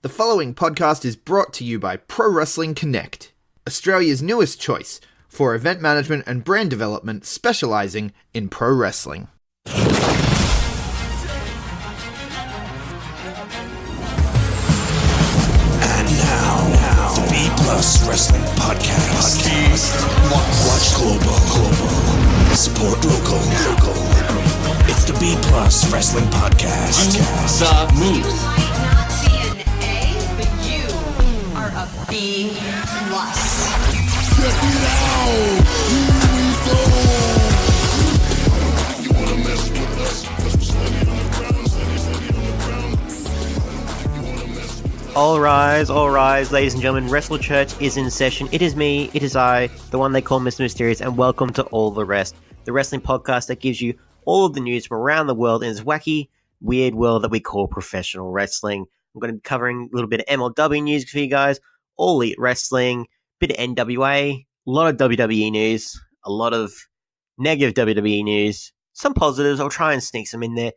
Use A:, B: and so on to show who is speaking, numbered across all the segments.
A: The following podcast is brought to you by Pro Wrestling Connect, Australia's newest choice for event management and brand development specialising in pro wrestling.
B: And now, the B Plus Wrestling Podcast. Watch global. Support local. It's the B Plus Wrestling Podcast.
C: The news.
D: B plus.
B: Check it out! Here we go! You wanna mess with us? 'Cause we're steady on the ground.
C: All rise, ladies and gentlemen. Wrestle Church is in session. It is me, it is I, the one they call Mr Myster1ous, and welcome to All The Wrest, the wrestling podcast that gives you all of the news from around the world in this wacky, weird world that we call professional wrestling. I'm going to be covering a little bit of MLW news for you guys, All Elite Wrestling, bit of NWA, a lot of WWE news, a lot of negative WWE news, some positives. I'll try and sneak some in there,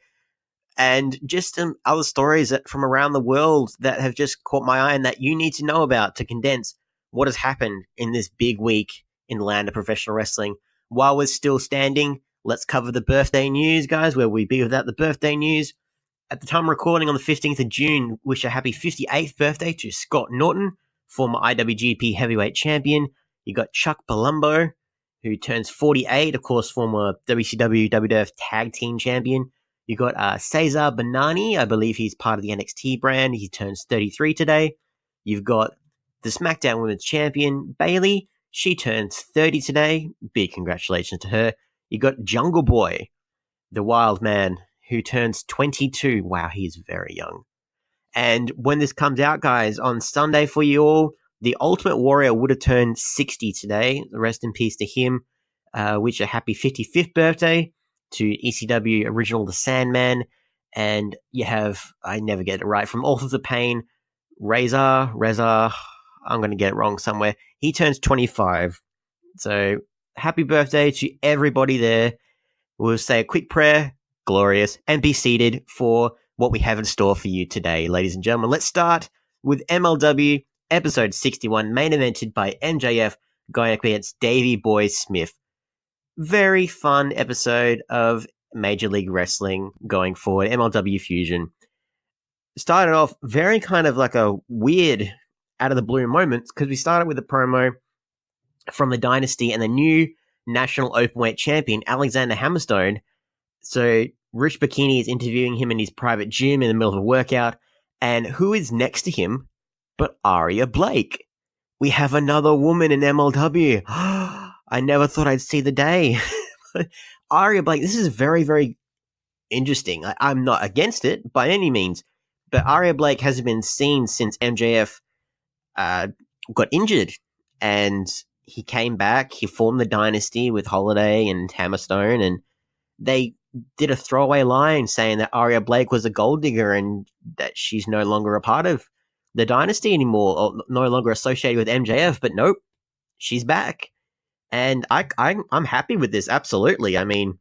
C: and just some other stories from around the world that have just caught my eye and that you need to know about to condense what has happened in this big week in the land of professional wrestling. While we're still standing, let's cover the birthday news, guys. Where we be without the birthday news? At the time of recording on the 15th of June, wish a happy 58th birthday to Scott Norton, former IWGP Heavyweight Champion. You got Chuck Palumbo, who turns 48, of course, former WCW WWF Tag Team Champion. You got Cesar Bonani, I believe he's part of the NXT brand. He turns 33 today. You've got the SmackDown Women's Champion, Bayley. She turns 30 today. Big congratulations to her. You got Jungle Boy, the Wild Man, who turns 22. Wow, he's very young. And when this comes out, guys, on Sunday for you all, the Ultimate Warrior would have turned 60 today. Rest in peace to him. Wish a happy 55th birthday to ECW original The Sandman. And you have, I never get it right, from Authors of Pain, Reza, I'm going to get it wrong somewhere. He turns 25. So happy birthday to everybody there. We'll say a quick prayer, glorious, and be seated for what we have in store for you today, ladies and gentlemen. Let's start with MLW episode 61, main evented by MJF going up against Davey Boy Smith. Very fun episode of Major League Wrestling going forward, MLW Fusion. Started off very kind of like a weird out of the blue moment because we started with a promo from the Dynasty and the new National Openweight Champion, Alexander Hammerstone. So Rich Bikini is interviewing him in his private gym in the middle of a workout, and who is next to him but Aria Blake? We have another woman in MLW. I never thought I'd see the day. Aria Blake, this is very, very interesting. I'm not against it by any means, but Aria Blake hasn't been seen since MJF got injured, and he came back. He formed the Dynasty with Holiday and Hammerstone, and they did a throwaway line saying that Aria Blake was a gold digger and that she's no longer a part of the Dynasty anymore, or no longer associated with MJF. But nope, she's back, and I'm happy with this. Absolutely. I mean,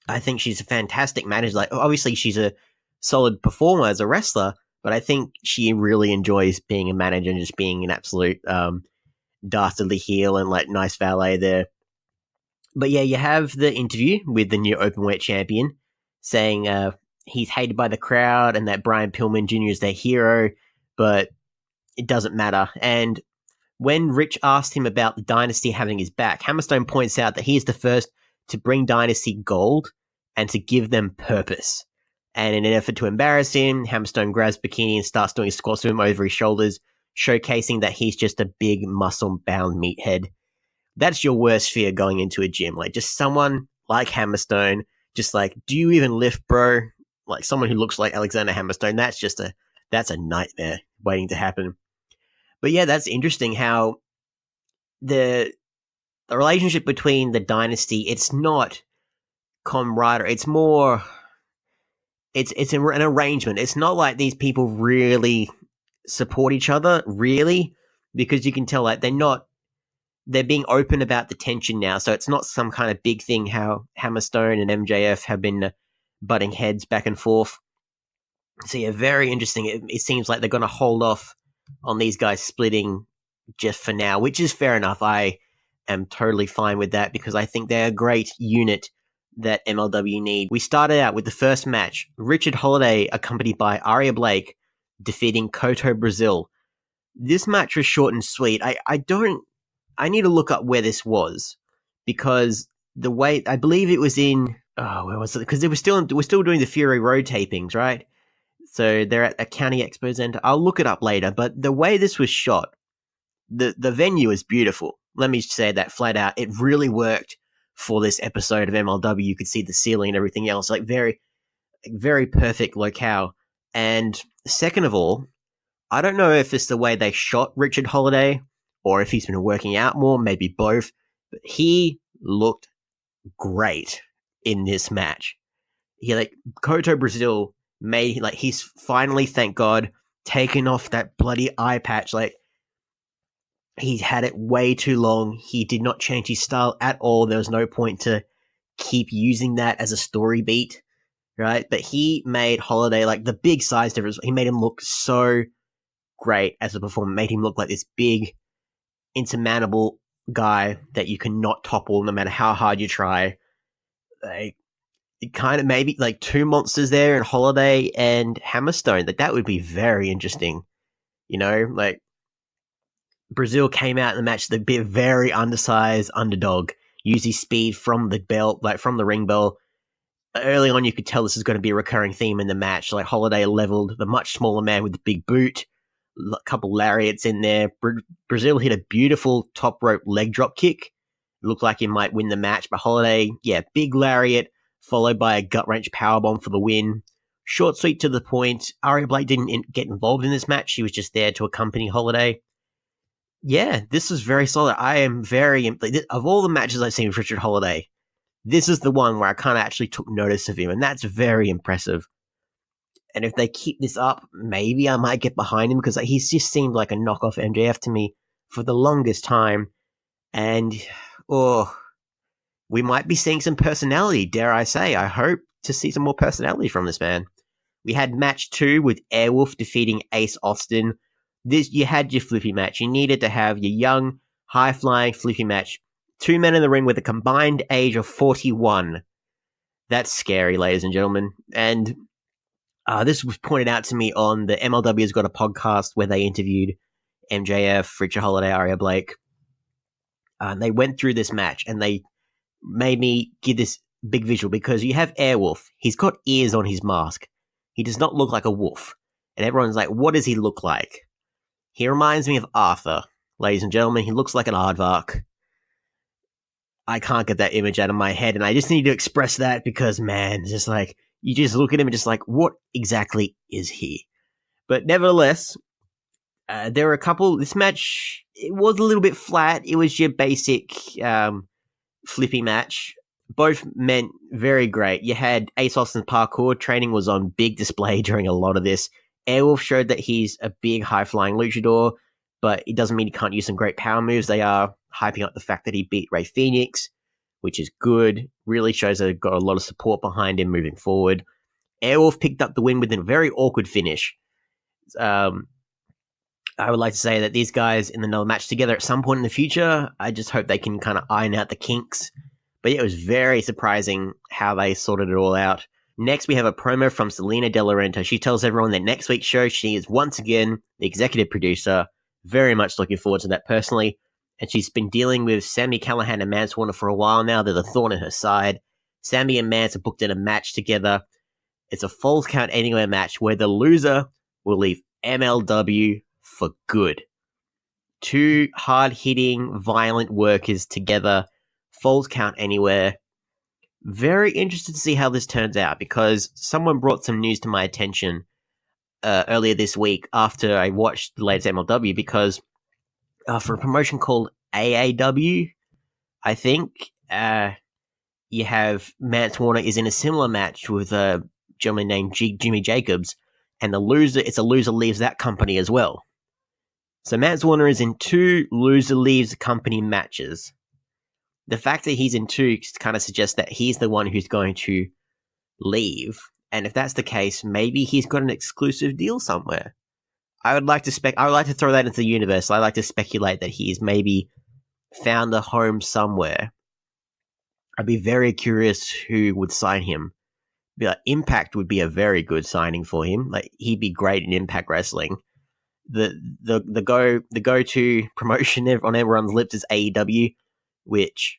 C: I think she's a fantastic manager. Like, obviously, she's a solid performer as a wrestler, but I think she really enjoys being a manager and just being an absolute dastardly heel and like nice valet there. But yeah, you have the interview with the new Openweight champion saying he's hated by the crowd and that Brian Pillman Jr. is their hero, but it doesn't matter. And when Rich asked him about the Dynasty having his back, Hammerstone points out that he is the first to bring Dynasty gold and to give them purpose. And in an effort to embarrass him, Hammerstone grabs Bikini and starts doing squats with him over his shoulders, showcasing that he's just a big muscle-bound meathead. That's your worst fear going into a gym. Like, just someone like Hammerstone, just like, do you even lift, bro? Like, someone who looks like Alexander Hammerstone, that's a nightmare waiting to happen. But yeah, that's interesting how the relationship between the Dynasty, it's not camaraderie. It's more, it's an arrangement. It's not like these people really support each other, really, because you can tell like they're being open about the tension now. So it's not some kind of big thing how Hammerstone and MJF have been butting heads back and forth. So yeah, very interesting. It seems like they're going to hold off on these guys splitting just for now, which is fair enough. I am totally fine with that because I think they're a great unit that MLW need. We started out with the first match, Richard Holiday accompanied by Aria Blake defeating Koto Brazil. This match was short and sweet. I need to look up where this was because the way I believe it was in where was it? Because we're still doing the Fury Road tapings, right? So they're at a County Expo Center. I'll look it up later. But the way this was shot, the venue is beautiful. Let me say that flat out. It really worked for this episode of MLW. You could see the ceiling and everything else, like very, very perfect locale. And second of all, I don't know if it's the way they shot Richard Holiday or if he's been working out more, maybe both. But he looked great in this match. Koto Brazil made he's finally, thank God, taken off that bloody eye patch. Like, he had it way too long. He did not change his style at all. There was no point to keep using that as a story beat, right? But he made Holiday, like, the big size difference. He made him look so great as a performer. Made him look like this big, insurmountable guy that you cannot topple no matter how hard you try. Like, it kind of maybe like two monsters there in Holiday and Hammerstone. That would be very interesting. Like, Brazil came out in the match to be a very undersized underdog, used his speed from the bell, like from the ring bell. Early on, you could tell this is going to be a recurring theme in the match. Like, Holiday leveled the much smaller man with the big boot, a couple lariats in there. Brazil hit a beautiful top rope leg drop kick. It looked like he might win the match, but Holiday, big lariat, followed by a gut wrench powerbomb for the win. Short, sweet, to the point. Aria Blake didn't get involved in this match. She was just there to accompany Holiday. Yeah, this is very solid. I am of all the matches I've seen with Richard Holiday, this is the one where I kind of actually took notice of him, and that's very impressive. And if they keep this up, maybe I might get behind him because he's just seemed like a knockoff MJF to me for the longest time. And, we might be seeing some personality, dare I say. I hope to see some more personality from this man. We had match 2 with Airwolf defeating Ace Austin. You had your flippy match. You needed to have your young, high-flying flippy match. 2 men in the ring with a combined age of 41. That's scary, ladies and gentlemen. And this was pointed out to me on the MLW's Got a Podcast where they interviewed MJF, Richard Holiday, Aria Blake. And they went through this match and they made me give this big visual because you have Airwolf. He's got ears on his mask. He does not look like a wolf. And everyone's like, what does he look like? He reminds me of Arthur, ladies and gentlemen. He looks like an aardvark. I can't get that image out of my head, and I just need to express that because, man, just like, you just look at him and just like, what exactly is he? But nevertheless, there were a couple. This match, it was a little bit flat. It was your basic flippy match. Both men very great. You had Ace Austin's parkour training was on big display during a lot of this. Airwolf showed that he's a big high-flying luchador, but it doesn't mean he can't use some great power moves. They are hyping up the fact that he beat Rey Fenix, which is good. Really shows that they've got a lot of support behind him moving forward. Airwolf picked up the win with a very awkward finish. I would like to say that these guys in another match together at some point in the future, I just hope they can kind of iron out the kinks. But yeah, it was very surprising how they sorted it all out. Next, we have a promo from Selena De Laurenta. She tells everyone that next week's show, she is once again the executive producer. Very much looking forward to that personally. And she's been dealing with Sami Callihan and Mance Warner for a while now. They're the thorn in her side. Sami and Mance are booked in a match together. It's a Falls Count Anywhere match where the loser will leave MLW for good. 2 hard-hitting, violent workers together. Falls Count Anywhere. Very interested to see how this turns out because someone brought some news to my attention earlier this week after I watched the latest MLW because for a promotion called AAW, I think you have Mance Warner is in a similar match with a gentleman named Jimmy Jacobs, and a loser leaves that company as well. So Mance Warner is in 2 loser leaves company matches. The fact that he's in 2 kind of suggests that he's the one who's going to leave. And if that's the case, maybe he's got an exclusive deal somewhere. I would like to throw that into the universe. I like to speculate that he's maybe found a home somewhere. I'd be very curious who would sign him. Impact would be a very good signing for him. Like, he'd be great in Impact Wrestling. The go-to promotion on everyone's lips is AEW, which,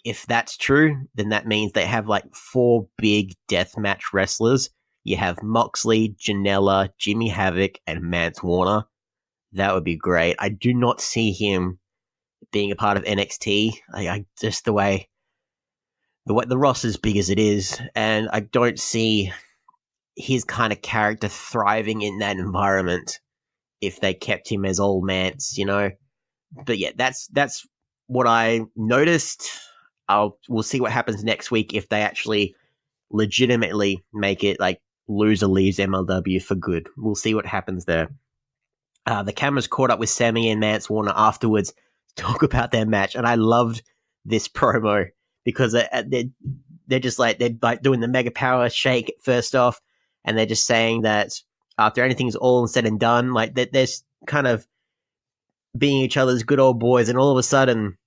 C: if that's true, then that means they have like 4 big deathmatch wrestlers. You have Moxley, Janela, Jimmy Havoc, and Mance Warner. That would be great. I do not see him being a part of NXT. I just the way the roster's big as it is, and I don't see his kind of character thriving in that environment if they kept him as old Mance, you know. But yeah, that's what I noticed. We'll see what happens next week if they actually legitimately make it like loser leaves MLW for good. We'll see what happens there. The cameras caught up with Sammy and Mance Warner afterwards to talk about their match, and I loved this promo because they're just like they're doing the mega power shake first off, and they're just saying that after anything's all said and done, like they're kind of being each other's good old boys, and all of a sudden,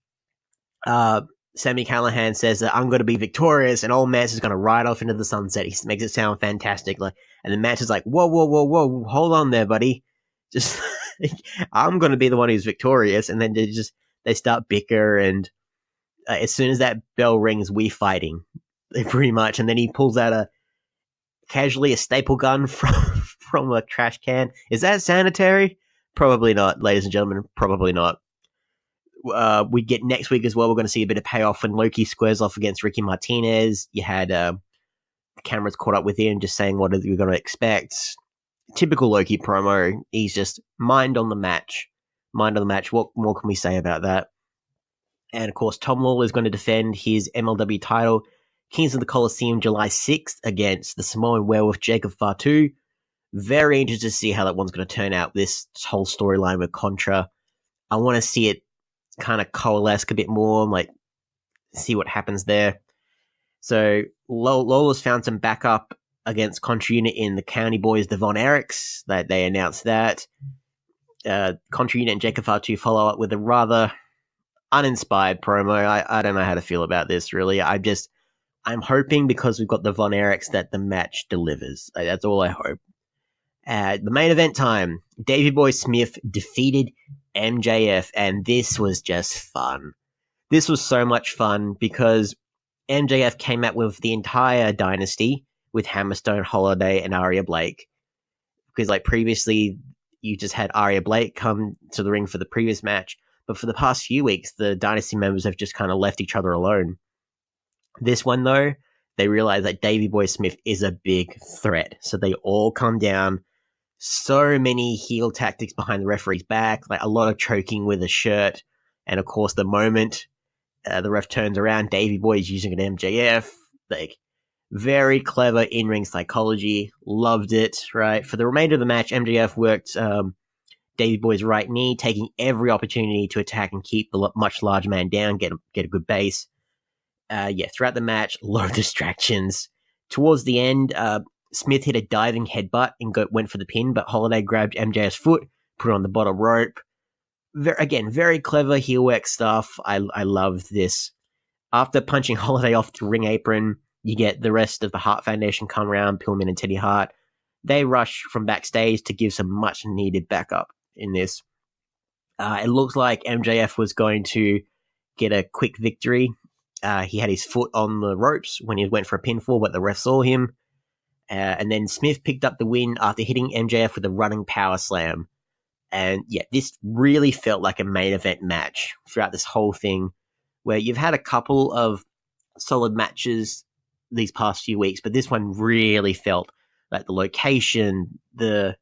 C: Sammy Callahan says that I'm going to be victorious, and old Mance is going to ride off into the sunset. He makes it sound fantastic, like, and then Mance is like, whoa, hold on there, buddy. Just I'm going to be the one who's victorious, and then they start bicker, and as soon as that bell rings, we fighting, pretty much. And then he pulls out casually a staple gun from a trash can. Is that sanitary? Probably not, ladies and gentlemen. Probably not. We get next week as well. We're going to see a bit of payoff when Loki squares off against Ricky Martinez. You had the cameras caught up with him, just saying what you're going to expect. Typical Loki promo. He's just mind on the match. What more can we say about that? And of course, Tom Lawler is going to defend his MLW title, Kings of the Coliseum, July 6th against the Samoan Werewolf Jacob Fatu. Very interested to see how that one's going to turn out. This whole storyline with Contra, I want to see it kind of coalesce a bit more, like see what happens there. So Lawler's found some backup against Contra Unit in the County Boys, the Von Erichs. That they announced that. Contra Unit and Jacob Fatu follow up with a rather uninspired promo. I don't know how to feel about this, really. I'm hoping, because we've got the Von Erichs, that the match delivers. That's all I hope. The main event time, Davey Boy Smith defeated MJF, and this was just fun. This was so much fun because MJF came out with the entire dynasty with Hammerstone, Holiday, and Aria Blake. Because like previously, you just had Aria Blake come to the ring for the previous match, but for the past few weeks, the dynasty members have just kind of left each other alone. This one, though, they realize that Davey Boy Smith is a big threat, so they all come down. So many heel tactics behind the referee's back, like a lot of choking with a shirt, and of course, the moment the ref turns around, Davey Boy is using an MJF. Like, very clever in-ring psychology. Loved it, right? For the remainder of the match, MJF worked Davey Boy's right knee, taking every opportunity to attack and keep the much larger man down, get a good base. Throughout the match, a lot of distractions. Towards the end, Smith hit a diving headbutt and went for the pin, but Holiday grabbed MJF's foot, put it on the bottom rope. Very clever heel work stuff. I love this. After punching Holiday off the ring apron, you get the rest of the Hart Foundation come around, Pillman and Teddy Hart. They rush from backstage to give some much needed backup in this. It looks like MJF was going to get a quick victory. He had his foot on the ropes when he went for a pinfall, but the ref saw him. And then Smith picked up the win after hitting MJF with a running power slam. And yeah, this really felt like a main event match throughout this whole thing, where you've had a couple of solid matches these past few weeks, but this one really felt like the location, the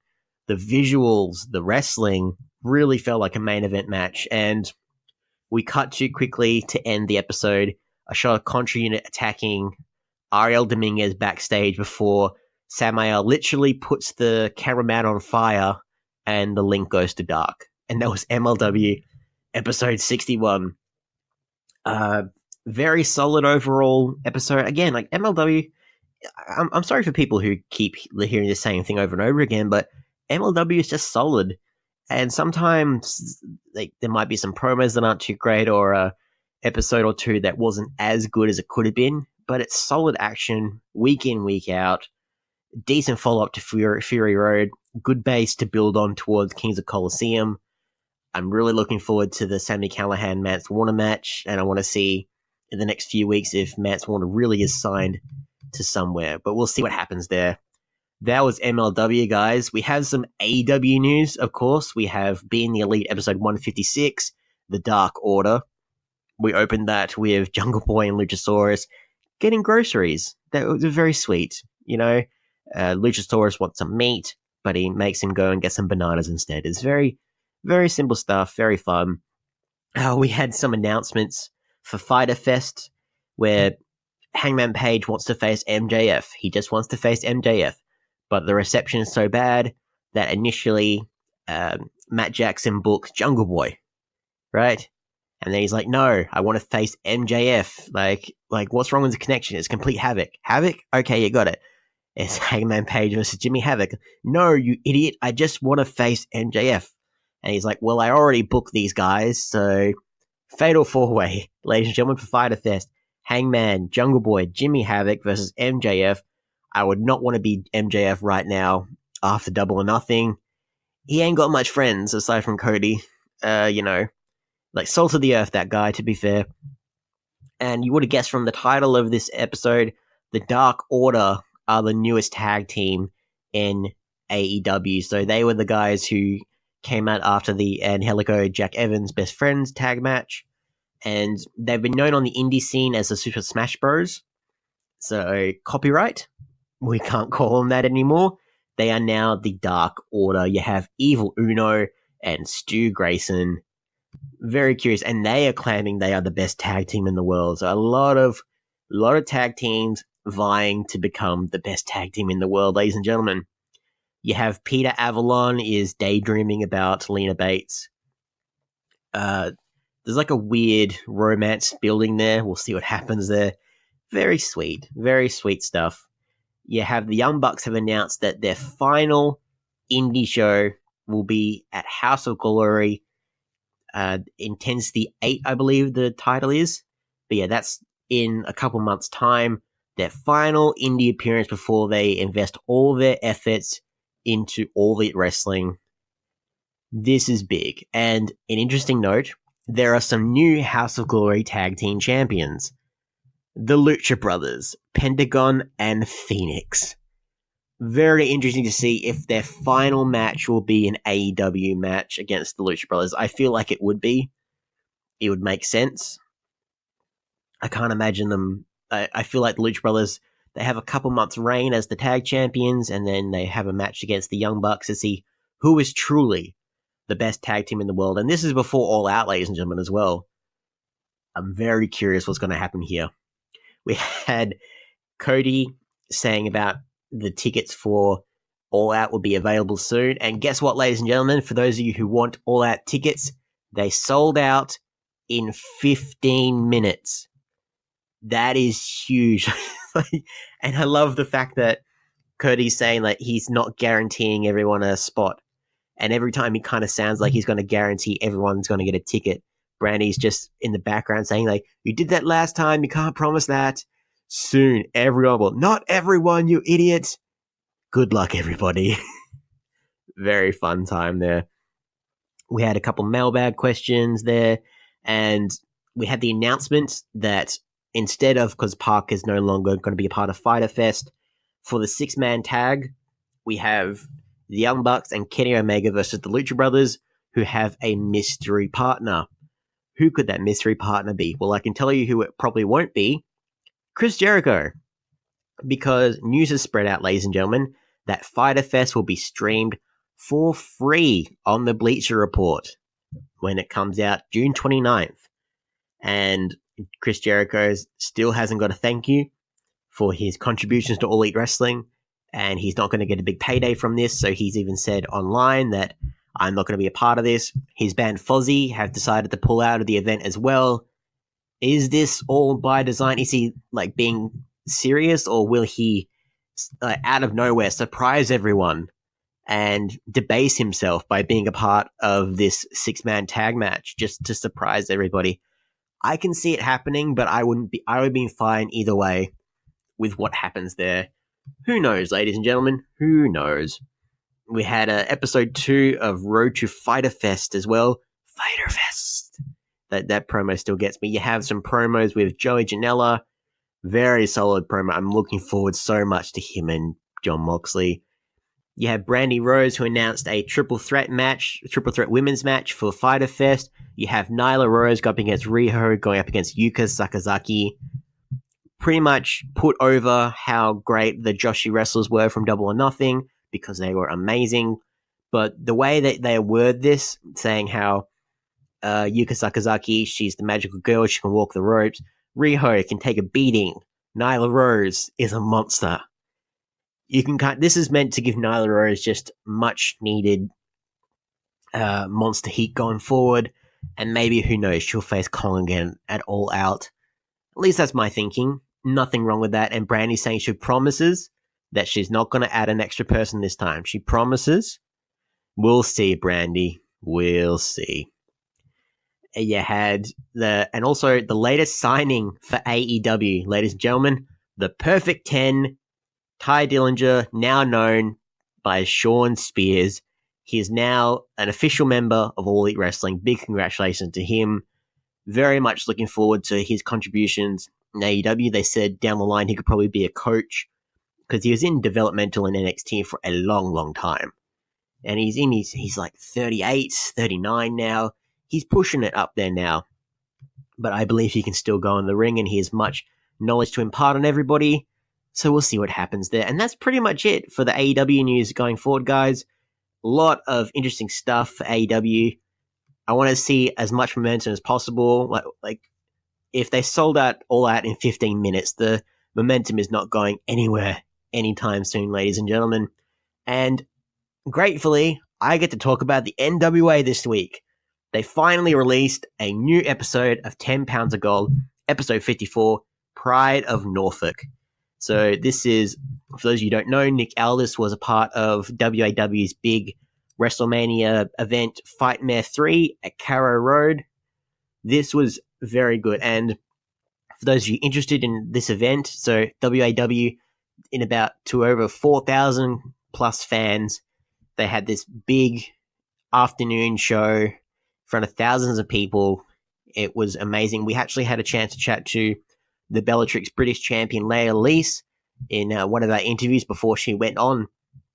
C: visuals, the wrestling really felt like a main event match. And we cut too quickly to end the episode. I shot a Contra Unit attacking Ariel Dominguez backstage before Samael literally puts the cameraman on fire and the link goes to dark. And that was MLW episode 61. Very solid overall episode. Again, like MLW I'm sorry for people who keep hearing the same thing over and over again, but MLW is just solid. And sometimes there might be some promos that aren't too great, or a episode or two that wasn't as good as it could have been, but it's solid action week in, week out. Decent follow up to Fury Road. Good base to build on towards Kings of Colosseum. I'm really looking forward to the Sammy Callahan Mance Warner match, and I want to see in the next few weeks if Mance Warner really is signed to somewhere. But we'll see what happens there. That was MLW, guys. We have some AEW news, of course. We have Being the Elite episode 156, The Dark Order. We opened that with Jungle Boy and Luchasaurus getting groceries. That was very sweet. Luchasaurus wants some meat, but he makes him go and get some bananas instead. It's very, very simple stuff, very fun. We had some announcements for Fyter Fest, where Hangman Page wants to face MJF. He just wants to face MJF. But the reception is so bad that initially Matt Jackson booked Jungle Boy, right? And then he's like, no, I want to face MJF. Like what's wrong with the connection? It's complete Havoc. Havoc? Okay, you got it. It's Hangman Page versus Jimmy Havoc. No, you idiot. I just want to face MJF. And he's like, well, I already booked these guys, so Fatal 4-Way, ladies and gentlemen, for Fyter Fest. Hangman, Jungle Boy, Jimmy Havoc versus MJF. I would not want to be MJF right now after Double or Nothing. He ain't got much friends aside from Cody. Like salt of the earth, that guy, to be fair. And you would have guessed from the title of this episode, the Dark Order are the newest tag team in AEW. So they were the guys who came out after the Angelico Jack Evans Best Friends tag match. And they've been known on the indie scene as the Super Smash Bros. So, copyright? We can't call them that anymore. They are now the Dark Order. You have Evil Uno and Stu Grayson. Very curious. And they are claiming they are the best tag team in the world. So a lot of tag teams vying to become the best tag team in the world, ladies and gentlemen. You have Peter Avalon is daydreaming about Lena Bates. There's like a weird romance building there. We'll see what happens there. Very sweet stuff. You have the Young Bucks have announced that their final indie show will be at House of Glory. Intensity 8, I believe the title is. But yeah, that's in a couple months' time. Their final indie appearance before they invest all their efforts into All Elite Wrestling. This is big. And an interesting note, there are some new House of Glory tag team champions. The Lucha Brothers, Pentagon and Phoenix. Very interesting to see if their final match will be an AEW match against the Lucha Brothers. I feel like it would be. It would make sense. I can't imagine them. I feel like the Lucha Brothers, they have a couple months' reign as the tag champions, and then they have a match against the Young Bucks to see who is truly the best tag team in the world. And this is before All Out, ladies and gentlemen, as well. I'm very curious what's going to happen here. We had Cody saying about the tickets for All Out will be available soon. And guess what, ladies and gentlemen? For those of you who want All Out tickets, they sold out in 15 minutes. That is huge. And I love the fact that Cody's saying like he's not guaranteeing everyone a spot. And every time he kind of sounds like he's going to guarantee everyone's going to get a ticket. Brandy's just in the background saying like, you did that last time, you can't promise that. Soon, everyone will. Not everyone, you idiot. Good luck, everybody. Very fun time there. We had a couple mailbag questions there, and we had the announcement that instead of, because Park is no longer going to be a part of Fyter Fest, for the 6-man tag, we have the Young Bucks and Kenny Omega versus the Lucha Brothers, who have a mystery partner. Who could that mystery partner be? Well, I can tell you who it probably won't be. Chris Jericho. Because news has spread out, ladies and gentlemen, that Fyter Fest will be streamed for free on the Bleacher Report when it comes out June 29th. And Chris Jericho still hasn't got a thank you for his contributions to All Elite Wrestling, and he's not going to get a big payday from this, so he's even said online that I'm not going to be a part of this. His band Fozzy have decided to pull out of the event as well. Is this all by design? Is he like being serious, or will he, out of nowhere, surprise everyone and debase himself by being a part of this 6-man tag match just to surprise everybody? I can see it happening, but I would be fine either way with what happens there. Who knows, ladies and gentlemen? Who knows? We had episode 2 of Road to Fighter Fest as well. Fighter Fest. That promo still gets me. You have some promos with Joey Janela. Very solid promo. I'm looking forward so much to him and Jon Moxley. You have Brandy Rose, who announced a triple threat women's match for Fighter Fest. You have Nyla Rose going up against Riho, going up against Yuka Sakazaki. Pretty much put over how great the Joshi wrestlers were from Double or Nothing, because they were amazing. But the way that they word this, saying how Yuka Sakazaki, she's the magical girl, she can walk the ropes. Riho can take a beating. Nyla Rose is a monster. This is meant to give Nyla Rose just much needed monster heat going forward, and maybe, who knows, she'll face Kong again at All Out. At least that's my thinking. Nothing wrong with that. And Brandy's saying she promises that she's not going to add an extra person this time. She promises. We'll see, Brandy. We'll see. You had and also the latest signing for AEW, ladies and gentlemen, the Perfect 10. Ty Dillinger, now known by Sean Spears. He is now an official member of All Elite Wrestling. Big congratulations to him. Very much looking forward to his contributions in AEW. They said down the line he could probably be a coach, because he was in developmental in NXT for a long, long time. And he's like 38, 39 now. He's pushing it up there now. But I believe he can still go in the ring, and he has much knowledge to impart on everybody. So we'll see what happens there. And that's pretty much it for the AEW news going forward, guys. A lot of interesting stuff for AEW. I want to see as much momentum as possible. Like if they sold out All Out in 15 minutes, the momentum is not going anywhere anytime soon, ladies and gentlemen. And gratefully, I get to talk about the NWA this week. They finally released a new episode of 10 Pounds of Gold, episode 54, Pride of Norfolk. So this is, for those of you who don't know, Nick Aldis was a part of WAW's big WrestleMania event, Fightmare 3 at Carrow Road. This was very good. And for those of you interested in this event, so WAW, in about to over 4,000 plus fans, they had this big afternoon show in front of thousands of people. It was amazing. We actually had a chance to chat to the Bellatrix British champion Leia Leese in one of our interviews before she went on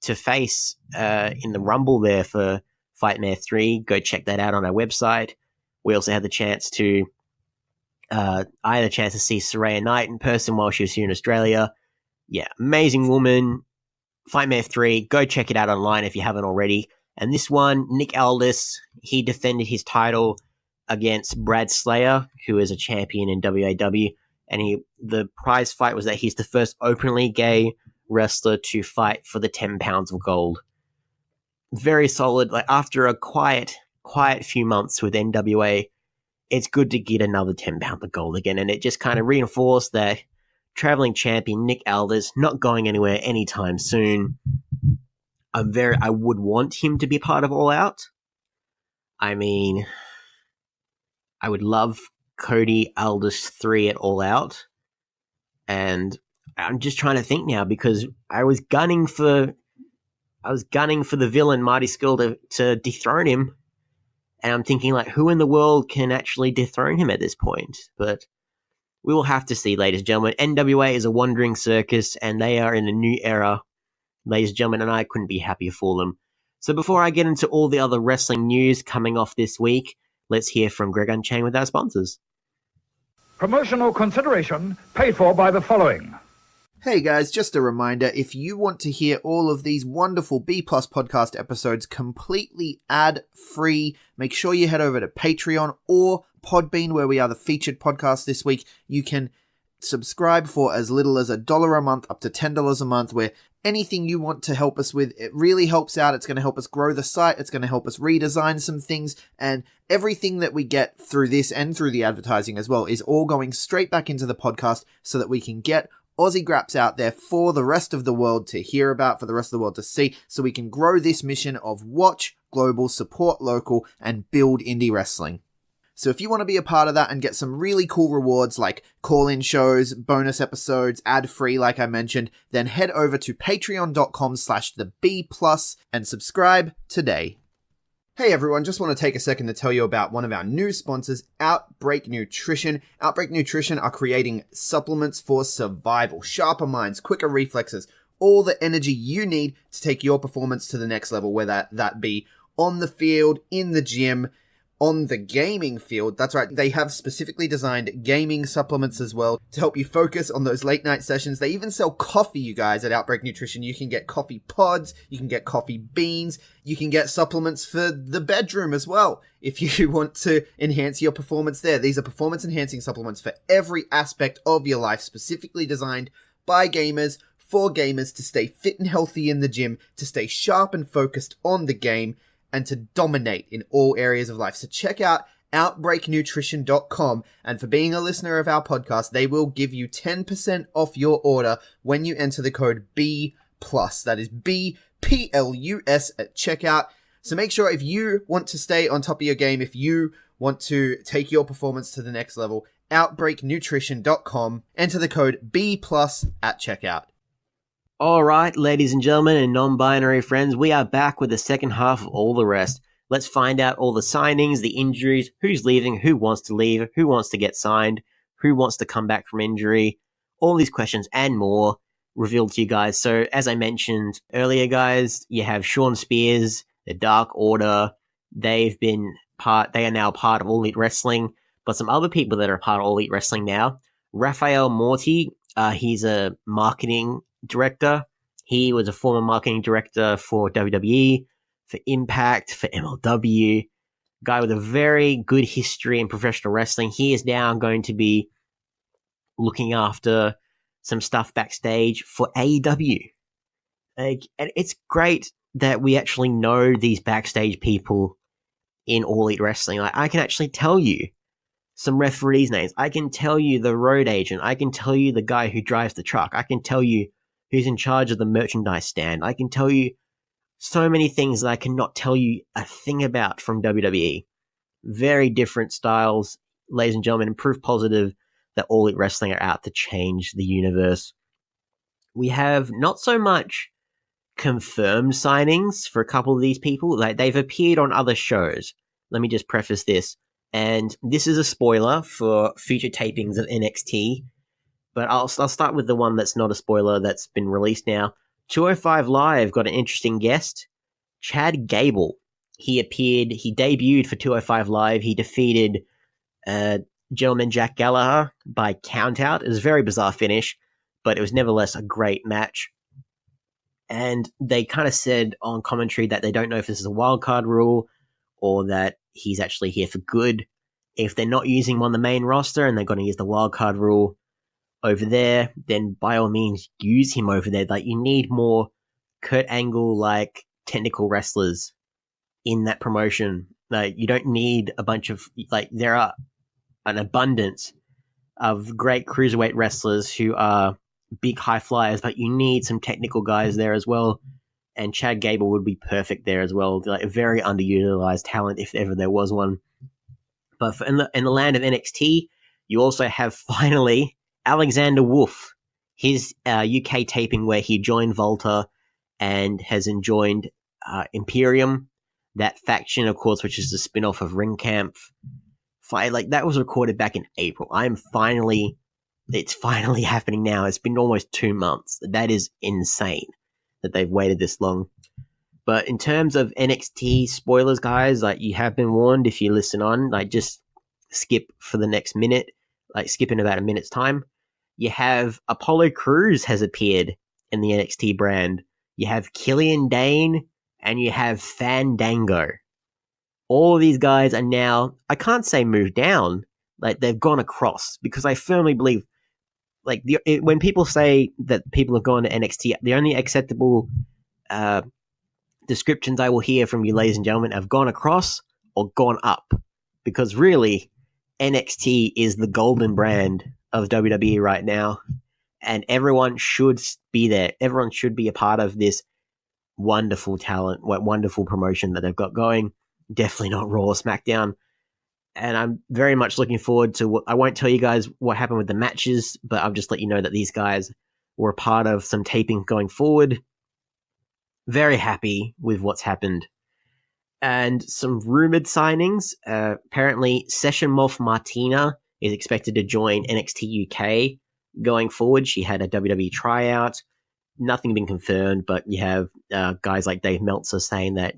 C: to face in the Rumble there for Fightmare 3. Go check that out on our website. We also had the chance to I had a chance to see Saraya Knight in person while she was here in Australia. Yeah, amazing woman. Fightmare 3, go check it out online if you haven't already. And this one, Nick Aldis, he defended his title against Brad Slayer, who is a champion in WAW. And the prize fight was that he's the first openly gay wrestler to fight for the 10 pounds of gold. Very solid. Like, after a quiet few months with NWA, it's good to get another 10 pounds of gold again. And it just kind of reinforced that traveling champion Nick Aldis not going anywhere anytime soon. I would want him to be part of All Out. I mean, I would love Cody Aldis 3 at All Out. And I'm just trying to think now, because I was gunning for the villain Marty Scurll to dethrone him. And I'm thinking, like, who in the world can actually dethrone him at this point? But we will have to see, ladies and gentlemen. NWA is a wandering circus, and they are in a new era, ladies and gentlemen, and I couldn't be happier for them. So before I get into all the other wrestling news coming off this week, let's hear from Greg Unchained with our sponsors.
D: Promotional consideration paid for by the following.
A: Hey guys, just a reminder, if you want to hear all of these wonderful B Plus podcast episodes completely ad-free, make sure you head over to Patreon or Podbean, where we are the featured podcast this week. You can subscribe for as little as $1 a month up to $10 a month, where anything you want to help us with, it really helps out. It's going to help us grow the site. It's going to help us redesign some things, and everything that we get through this and through the advertising as well is all going straight back into the podcast so that we can get Aussie Graps out there for the rest of the world to hear about, for the rest of the world to see, so we can grow this mission of watch global, support local, and build indie wrestling. So if you want to be a part of that and get some really cool rewards like call-in shows, bonus episodes, ad-free like I mentioned, then head over to patreon.com/theb+ and subscribe today. Hey everyone, just want to take a second to tell you about one of our new sponsors, Outbreak Nutrition. Outbreak Nutrition are creating supplements for survival, sharper minds, quicker reflexes, all the energy you need to take your performance to the next level, whether that be on the field, in the gym, on the gaming field. That's right, they have specifically designed gaming supplements as well to help you focus on those late night sessions. They even sell coffee, you guys, at Outbreak Nutrition. You can get coffee pods, you can get coffee beans, you can get supplements for the bedroom as well if you want to enhance your performance there. These are performance enhancing supplements for every aspect of your life, specifically designed by gamers, for gamers, to stay fit and healthy in the gym, to stay sharp and focused on the game, and to dominate in all areas of life. So check out OUTBREAKNUTRITION.com, and for being a listener of our podcast, they will give you 10% off your order when you enter the code B+. That is BPLUS at checkout. So make sure, if you want to stay on top of your game, if you want to take your performance to the next level, OUTBREAKNUTRITION.com, enter the code B+ at checkout.
C: All right, ladies and gentlemen and non-binary friends, we are back with the second half of All The Rest. Let's find out all the signings, the injuries, who's leaving, who wants to leave, who wants to get signed, who wants to come back from injury, all these questions and more revealed to you guys. So, as I mentioned earlier, guys, you have Sean Spears, the Dark Order. They are now part of All Elite Wrestling, but some other people that are part of All Elite Wrestling now. Raphael Morty, he's a marketing director. He was a former marketing director for WWE, for Impact, for MLW. Guy with a very good history in professional wrestling. He is now going to be looking after some stuff backstage for AEW. And it's great that we actually know these backstage people in All Elite Wrestling. Like, I can actually tell you some referees' names. I can tell you the road agent. I can tell you the guy who drives the truck. I can tell you who's in charge of the merchandise stand. I can tell you so many things that I cannot tell you a thing about from WWE. Very different styles, ladies and gentlemen, and proof positive that All Elite Wrestling are out to change the universe. We have not so much confirmed signings for a couple of these people. Like, they've appeared on other shows. Let me just preface this. And this is a spoiler for future tapings of NXT. But I'll start with the one that's not a spoiler that's been released now. 205 Live got an interesting guest, Chad Gable. He debuted for 205 Live. He defeated gentleman Jack Gallagher by countout. It was a very bizarre finish, but it was nevertheless a great match. And they kind of said on commentary that they don't know if this is a wildcard rule or that he's actually here for good. If they're not using him on the main roster and they're going to use the wildcard rule over there, then by all means use him over there. Like, you need more Kurt Angle like technical wrestlers in that promotion. Like, you don't need a bunch of, like, there are an abundance of great cruiserweight wrestlers who are big high flyers, but you need some technical guys there as well. And Chad Gable would be perfect there as well. Like, a very underutilized talent if ever there was one. But in the land of NXT, you also have finally Alexander Wolf, his UK taping where he joined Volta and has joined Imperium, that faction, of course, which is the spin-off of Ring Camp. Like, that was recorded back in April. It's finally happening now. It's been almost 2 months. That is insane that they've waited this long. But in terms of NXT spoilers, guys, like, you have been warned if you listen on. Like, just skip for the next minute. Like, skip in about a minute's time. You have Apollo Crews has appeared in the NXT brand. You have Killian Dane and you have Fandango. All of these guys are now, I can't say moved down, like, they've gone across, because I firmly believe, like, when people say that people have gone to NXT, the only acceptable descriptions I will hear from you, ladies and gentlemen, have gone across or gone up, because really, NXT is the golden brand of WWE right now, and everyone should be there. Everyone should be a part of this wonderful talent, wonderful promotion that they've got going. Definitely not Raw or SmackDown. And I'm very much looking forward to I won't tell you guys what happened with the matches, but I'll just let you know that these guys were a part of some taping going forward. Very happy with what's happened. And some rumored signings. Apparently, Session Moth Martina is expected to join NXT UK going forward. She had a WWE tryout. Nothing been confirmed, but you have guys like Dave Meltzer saying that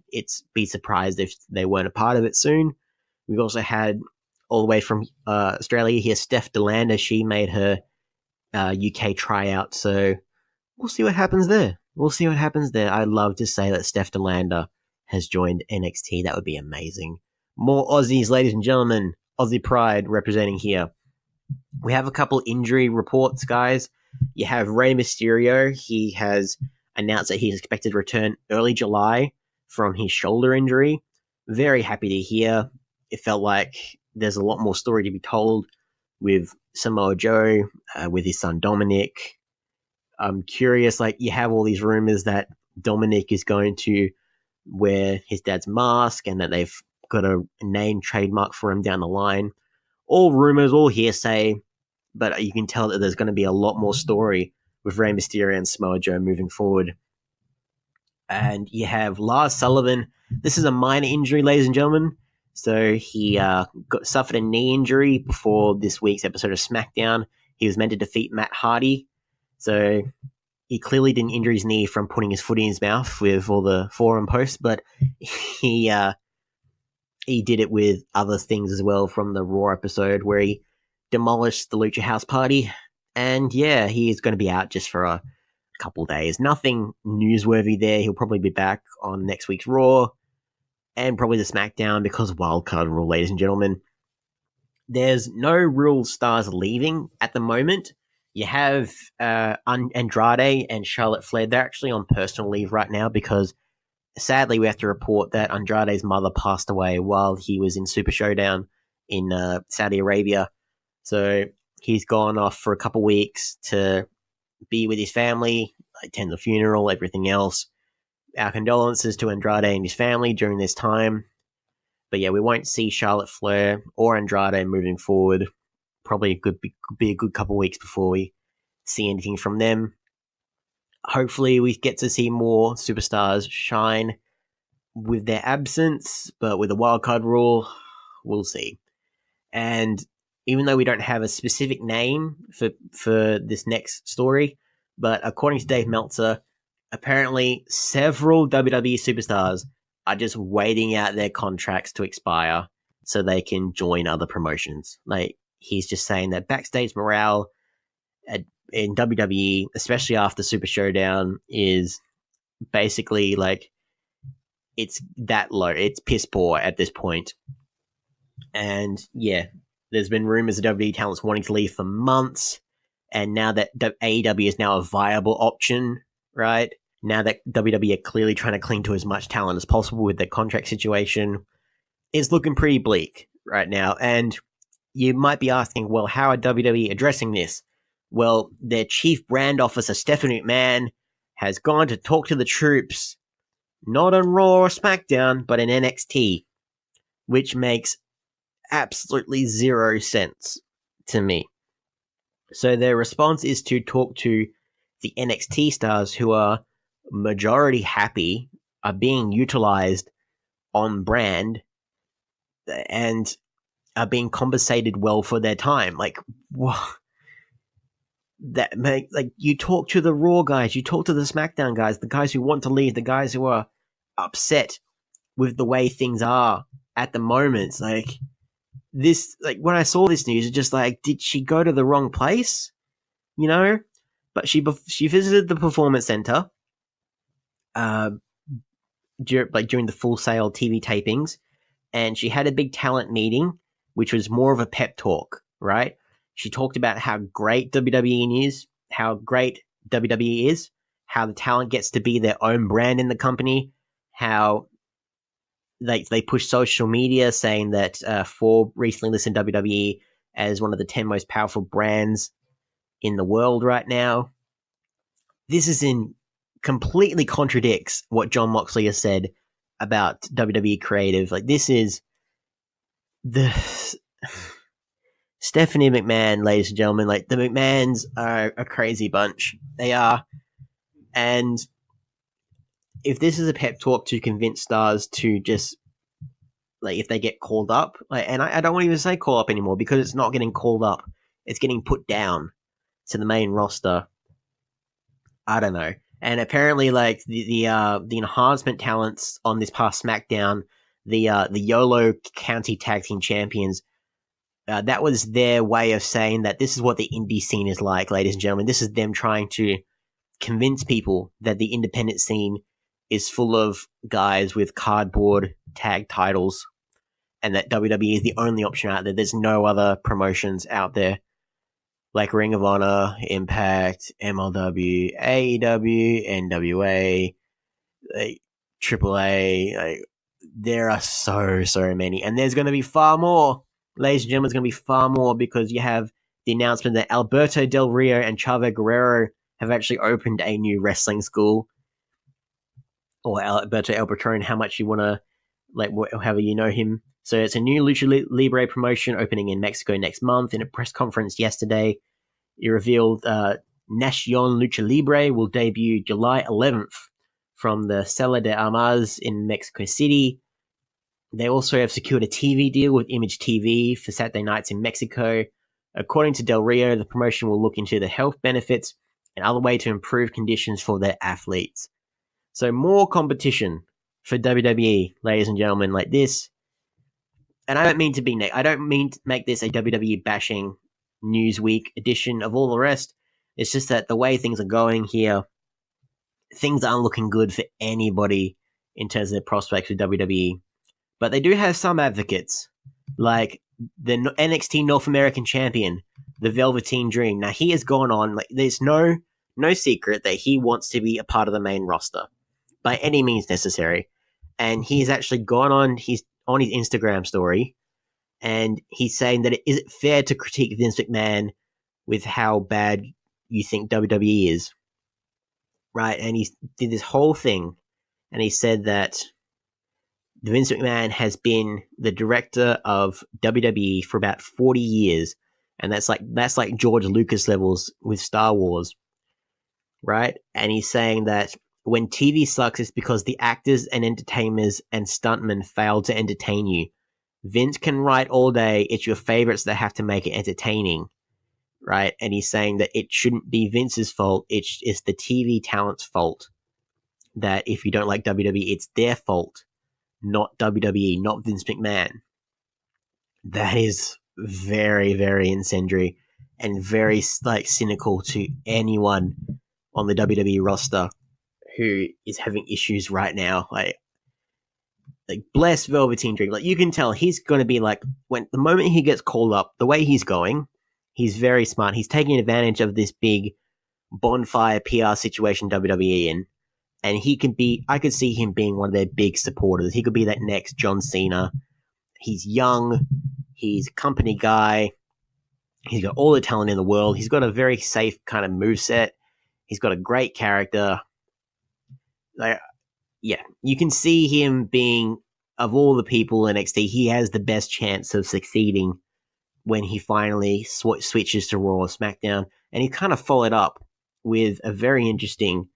C: be surprised if they weren't a part of it soon. We've also had, all the way from Australia here, Steph DeLanda. She made her UK tryout, so we'll see what happens there. I'd love to say that Steph DeLanda has joined NXT. That would be amazing. More Aussies, ladies and gentlemen. Aussie Pride representing here. We have a couple injury reports, guys. You have Rey Mysterio. He has announced that he's expected to return early July from his shoulder injury. Very happy to hear. It felt like there's a lot more story to be told with Samoa Joe, with his son Dominic. I'm curious, you have all these rumors that Dominic is going to wear his dad's mask and that they've got a name trademark for him down the line. All rumors, all hearsay, but you can tell that there's going to be a lot more story with Rey Mysterio and Samoa Joe moving forward. And you have Lars Sullivan. This is a minor injury, ladies and gentlemen. So he suffered a knee injury before this week's episode of SmackDown. He was meant to defeat Matt Hardy. So he clearly didn't injure his knee from putting his foot in his mouth with all the forum posts, but he did it with other things as well from the Raw episode where he demolished the Lucha House Party. And yeah, he is going to be out just for a couple days. Nothing newsworthy there. He'll probably be back on next week's Raw and probably the SmackDown because of wildcard rule, ladies and gentlemen. There's no real stars leaving at the moment. You have Andrade and Charlotte Flair. They're actually on personal leave right now because sadly we have to report that Andrade's mother passed away while he was in Super Showdown in Saudi Arabia. So he's gone off for a couple weeks to be with his family, attend the funeral, everything else. Our condolences to Andrade and his family during this time. But yeah, we won't see Charlotte Flair or Andrade moving forward. Probably could be a good couple weeks before we see anything from them. Hopefully we get to see more superstars shine with their absence, but with the wildcard rule, we'll see. And even though we don't have a specific name for this next story, but according to Dave Meltzer, apparently several WWE superstars are just waiting out their contracts to expire so they can join other promotions. He's just saying that backstage morale in WWE, especially after Super Showdown, is basically it's that low. It's piss poor at this point. And yeah, there's been rumors of WWE talents wanting to leave for months. And now that AEW is now a viable option, right? Now that WWE are clearly trying to cling to as much talent as possible with their contract situation, it's looking pretty bleak right now. And you might be asking, well, how are WWE addressing this? Well, their chief brand officer, Stephanie McMahon, has gone to talk to the troops, not on Raw or SmackDown, but in NXT, which makes absolutely zero sense to me. So their response is to talk to the NXT stars who are majority happy, are being utilized on brand, and are being compensated well for their time. You talk to the Raw guys, you talk to the SmackDown guys, the guys who want to leave, the guys who are upset with the way things are at the moment. When I saw this news, it's just did she go to the wrong place? But she visited the Performance Center during the Full Sail TV tapings, and she had a big talent meeting, which was more of a pep talk, right? She talked about how great WWE is, how great WWE is, how the talent gets to be their own brand in the company, how they push social media saying that Forbes recently listed WWE as one of the 10 most powerful brands in the world right now. This is completely contradicts what Jon Moxley has said about WWE creative. Like, this is the Stephanie McMahon, ladies and gentlemen. Like, the McMahons are a crazy bunch. They are. And if this is a pep talk to convince stars to just, like, if they get called up, like, and I don't want to even say call up anymore because it's not getting called up. It's getting put down to the main roster. I don't know. And apparently, like, the enhancement talents on this past SmackDown, the YOLO County Tag Team Champions, that was their way of saying that this is what the indie scene is like, ladies and gentlemen. This is them trying to convince people that the independent scene is full of guys with cardboard tag titles and that WWE is the only option out there. There's no other promotions out there like Ring of Honor, Impact, MLW, AEW, NWA, like, AAA. Like, there are so many. And there's going to be far more. Ladies and gentlemen, there's going to be far more because you have the announcement that Alberto Del Rio and Chavo Guerrero have actually opened a new wrestling school. Or Alberto El Patron, how much you want to, like, however you know him. So it's a new Lucha Libre promotion opening in Mexico next month. In a press conference yesterday, it revealed Nacion Lucha Libre will debut July 11th from the Sala de Armas in Mexico City. They also have secured a TV deal with Image TV for Saturday nights in Mexico. According to Del Rio, the promotion will look into the health benefits and other ways to improve conditions for their athletes. So more competition for WWE, ladies and gentlemen, like this. And I don't mean to I don't mean to make this a WWE bashing Newsweek edition of All The Rest. It's just that the way things are going here, things aren't looking good for anybody in terms of their prospects with WWE. But they do have some advocates, like the NXT North American champion, the Velveteen Dream. Now, he has gone on, like, there's no secret that he wants to be a part of the main roster by any means necessary. And he's actually gone on his Instagram story, and he's saying that is it fair to critique Vince McMahon with how bad you think WWE is, right? And he did this whole thing, and he said that Vince McMahon has been the director of WWE for about 40 years, and that's like George Lucas levels with Star Wars, right? And he's saying that when TV sucks, it's because the actors and entertainers and stuntmen fail to entertain you. Vince can write all day. It's your favorites that have to make it entertaining, right? And he's saying that it shouldn't be Vince's fault. It's the TV talent's fault. That if you don't like WWE, it's their fault, not WWE, not Vince McMahon. That is very, very incendiary and very, like, cynical to anyone on the WWE roster who is having issues right now. Like bless Velveteen Dream. Like, you can tell he's going to be like, when the moment he gets called up, the way he's going, he's very smart. He's taking advantage of this big bonfire PR situation WWE in, and I could see him being one of their big supporters. He could be that next John Cena. He's young. He's a company guy. He's got all the talent in the world. He's got a very safe kind of moveset. He's got a great character. Like, yeah, you can see him being, of all the people in NXT, he has the best chance of succeeding when he finally switches to Raw or SmackDown. And he kind of followed up with a very interesting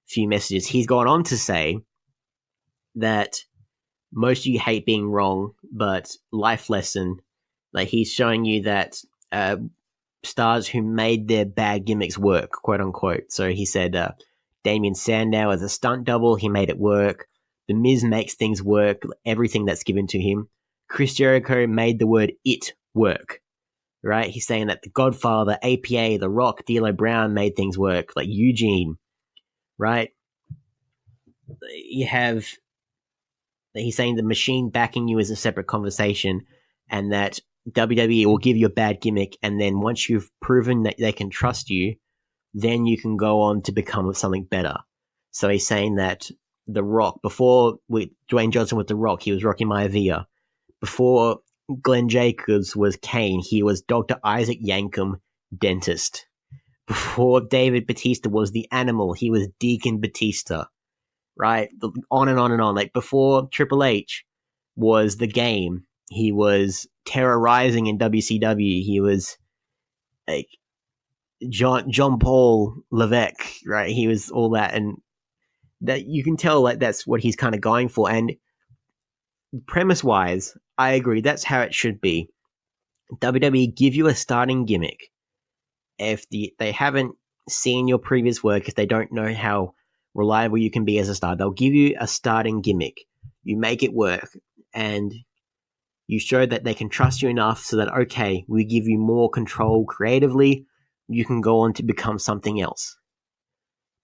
C: few messages. He's gone on to say that most of you hate being wrong, but life lesson, like, he's showing you that stars who made their bad gimmicks work, quote unquote. So he said, Damien Sandow as a stunt double, he made it work. The Miz makes things work, everything that's given to him. Chris Jericho made the word it work, right? He's saying that The Godfather, APA, The Rock, D'Lo Brown made things work, like Eugene, right? He's saying the machine backing you is a separate conversation, and that WWE will give you a bad gimmick, and then once you've proven that they can trust you, then you can go on to become something better. So he's saying that The Rock, before with Dwayne Johnson with The Rock, he was Rocky Maivia. Before Glenn Jacobs was Kane, he was Dr. Isaac Yankem, dentist. Before David Batista was the Animal, he was Deacon Batista, right? On and on and on. Like before Triple H was the Game, he was terrorizing in WCW. He was like John Paul Levesque, right? He was all that, and that you can tell like that's what he's kind of going for. And premise wise, I agree. That's how it should be. WWE give you a starting gimmick. If they haven't seen your previous work, if they don't know how reliable you can be as a star, they'll give you a starting gimmick. You make it work, and you show that they can trust you enough so that, okay, we give you more control creatively, you can go on to become something else.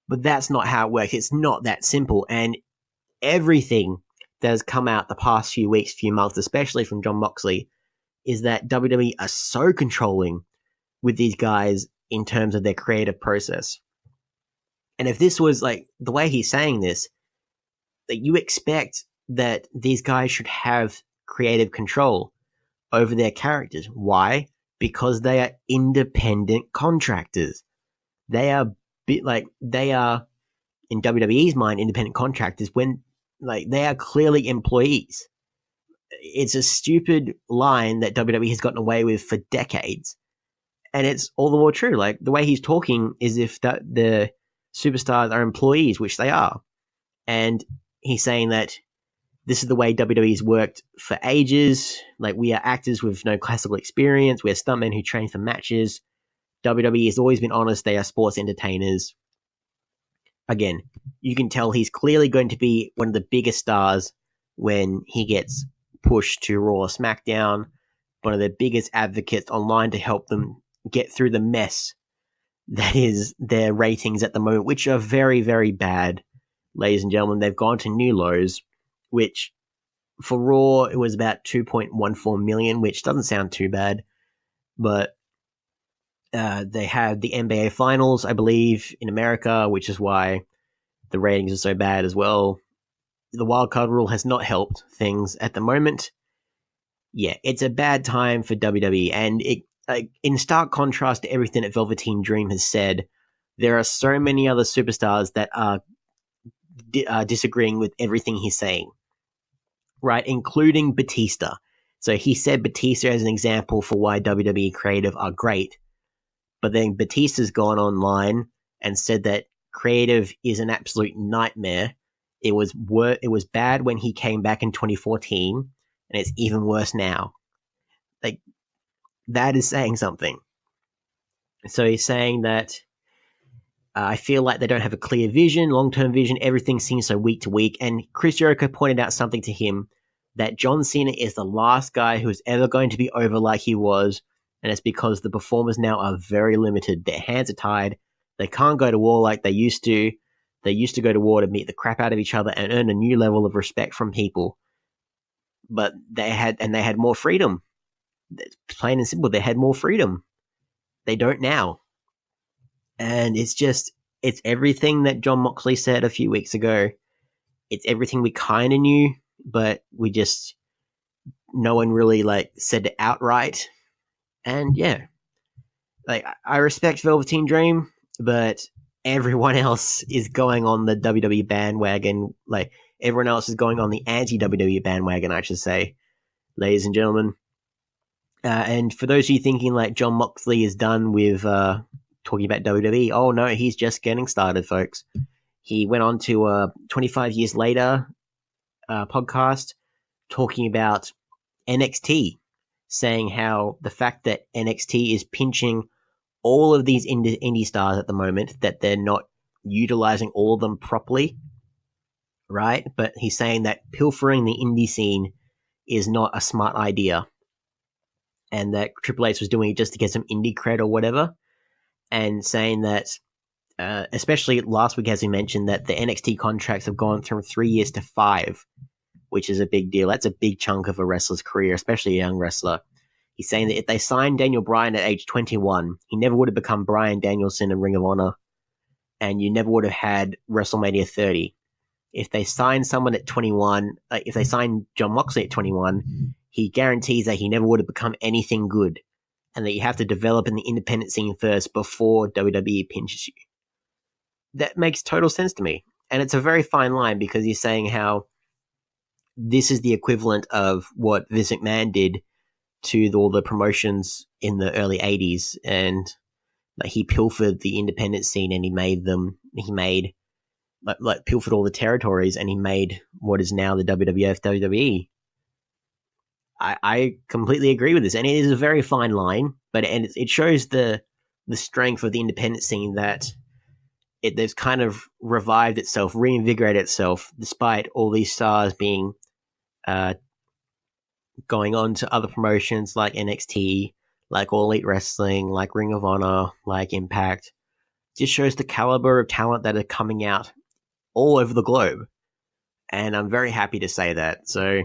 C: But that's not how it works. It's not that simple. And everything that has come out the past few weeks, few months, especially from Jon Moxley, is that WWE are so controlling with these guys in terms of their creative process. And if this was like the way he's saying this, that you expect that these guys should have creative control over their characters. Why? Because they are independent contractors. They are they are in WWE's mind independent contractors when like they are clearly employees. It's a stupid line that WWE has gotten away with for decades. And it's all the more true. Like the way he's talking is if that the superstars are employees, which they are. And he's saying that this is the way WWE's worked for ages. Like we are actors with no classical experience. We're stuntmen who train for matches. WWE has always been honest. They are sports entertainers. Again, you can tell he's clearly going to be one of the biggest stars when he gets pushed to Raw or SmackDown. One of the biggest advocates online to help them get through the mess that is their ratings at the moment, which are very, very bad, ladies and gentlemen. They've gone to new lows, which for Raw, it was about 2.14 million, which doesn't sound too bad. But they had the NBA Finals, I believe, in America, which is why the ratings are so bad as well. The wildcard rule has not helped things at the moment. Yeah, it's a bad time for WWE, and in stark contrast to everything that Velveteen Dream has said, there are so many other superstars that are disagreeing with everything he's saying, right? Including Batista. So he said Batista as an example for why WWE creative are great, but then Batista's gone online and said that creative is an absolute nightmare. It was bad when he came back in 2014, and it's even worse now. Like, that is saying something. So he's saying that I feel like they don't have a clear vision, long-term vision. Everything seems so week to week. And Chris Jericho pointed out something to him, that John Cena is the last guy who's ever going to be over like he was. And it's because the performers now are very limited. Their hands are tied. They can't go to war like they used to. They used to go to war to beat the crap out of each other and earn a new level of respect from people. But they had more freedom. Plain and simple, they had more freedom. They don't now. And it's everything that Jon Moxley said a few weeks ago. It's everything we kind of knew, but no one really said it outright. And yeah, I respect Velveteen Dream, but everyone else is going on the WWE bandwagon. Everyone else is going on the anti-WWE bandwagon, I should say, ladies and gentlemen. And for those of you thinking Jon Moxley is done with talking about WWE, oh no, he's just getting started, folks. He went on to 25 Years Later podcast talking about NXT, saying how the fact that NXT is pinching all of these indie stars at the moment, that they're not utilizing all of them properly, right? But he's saying that pilfering the indie scene is not a smart idea, and that Triple H was doing it just to get some indie cred or whatever, and saying that, especially last week, as we mentioned, that the NXT contracts have gone from 3 years to 5, which is a big deal. That's a big chunk of a wrestler's career, especially a young wrestler. He's saying that if they signed Daniel Bryan at age 21, he never would have become Bryan Danielson in Ring of Honor, and you never would have had WrestleMania 30. If they signed someone at 21, if they signed Jon Moxley at 21, he guarantees that he never would have become anything good and that you have to develop in the independent scene first before WWE pinches you. That makes total sense to me. And it's a very fine line because you're saying how this is the equivalent of what Vince McMahon did to all the promotions in the early 80s. And like, he pilfered the independent scene and pilfered all the territories and he made what is now the WWF WWE. I completely agree with this. And it is a very fine line, but it shows the strength of the independent scene that they've kind of revived itself, reinvigorated itself, despite all these stars being going on to other promotions like NXT, like All Elite Wrestling, like Ring of Honor, like Impact. Just shows the caliber of talent that are coming out all over the globe. And I'm very happy to say that. So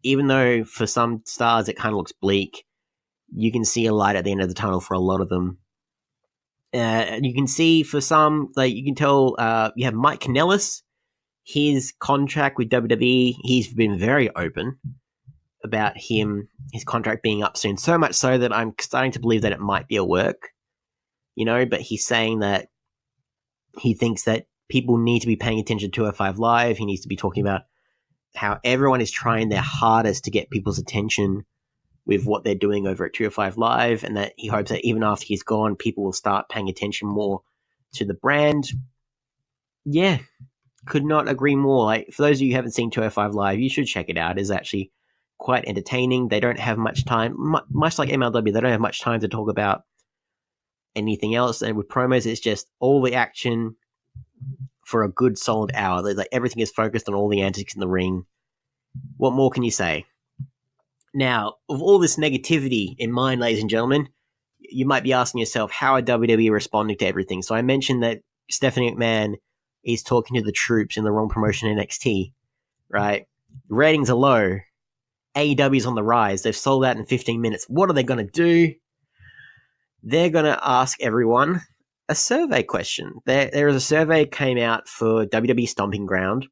C: even though for some stars it kind of looks bleak, you can see a light at the end of the tunnel for a lot of them. You can see for some, like you can tell, you have Mike Kanellis, his contract with WWE, he's been very open about his contract being up soon, so much so that I'm starting to believe that it might be a work, but he's saying that he thinks that people need to be paying attention to 205 Live. He needs to be talking about how everyone is trying their hardest to get people's attention with what they're doing over at 205 Live, and that he hopes that even after he's gone, people will start paying attention more to the brand. Yeah, could not agree more. Like, for those of you who haven't seen 205 Live, you should check it out. It's actually quite entertaining. They don't have much time, much like MLW, they don't have much time to talk about anything else. And with promos, it's just all the action for a good solid hour. Like, everything is focused on all the antics in the ring. What more can you say? Now, with all this negativity in mind, ladies and gentlemen, you might be asking yourself, how are WWE responding to everything? So I mentioned that Stephanie McMahon is talking to the troops in the wrong promotion NXT, right? Ratings are low. AEW is on the rise. They've sold out in 15 minutes. What are they going to do? They're going to ask everyone a survey question. There is a survey came out for WWE Stomping Ground,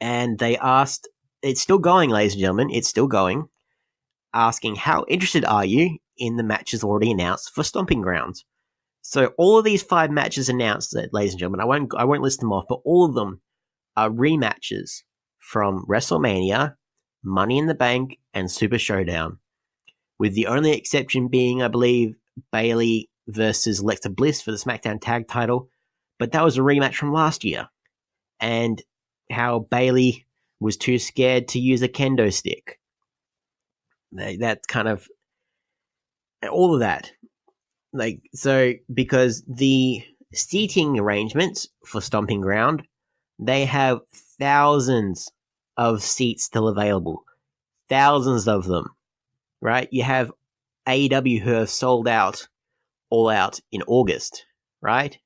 C: and they asked, it's still going, ladies and gentlemen, it's still going, asking how interested are you in the matches already announced for Stomping Grounds. So all of these 5 matches announced, ladies and gentlemen, I won't list them off, but all of them are rematches from WrestleMania, Money in the Bank, and Super Showdown, with the only exception being, I believe, Bayley versus Alexa Bliss for the SmackDown Tag Title, but that was a rematch from last year, and how Bayley was too scared to use a kendo stick. That's kind of all of that. Like, so because the seating arrangements for Stomping Ground, they have thousands of seats still available. Thousands of them, right? You have AEW who have sold out All Out in August, right?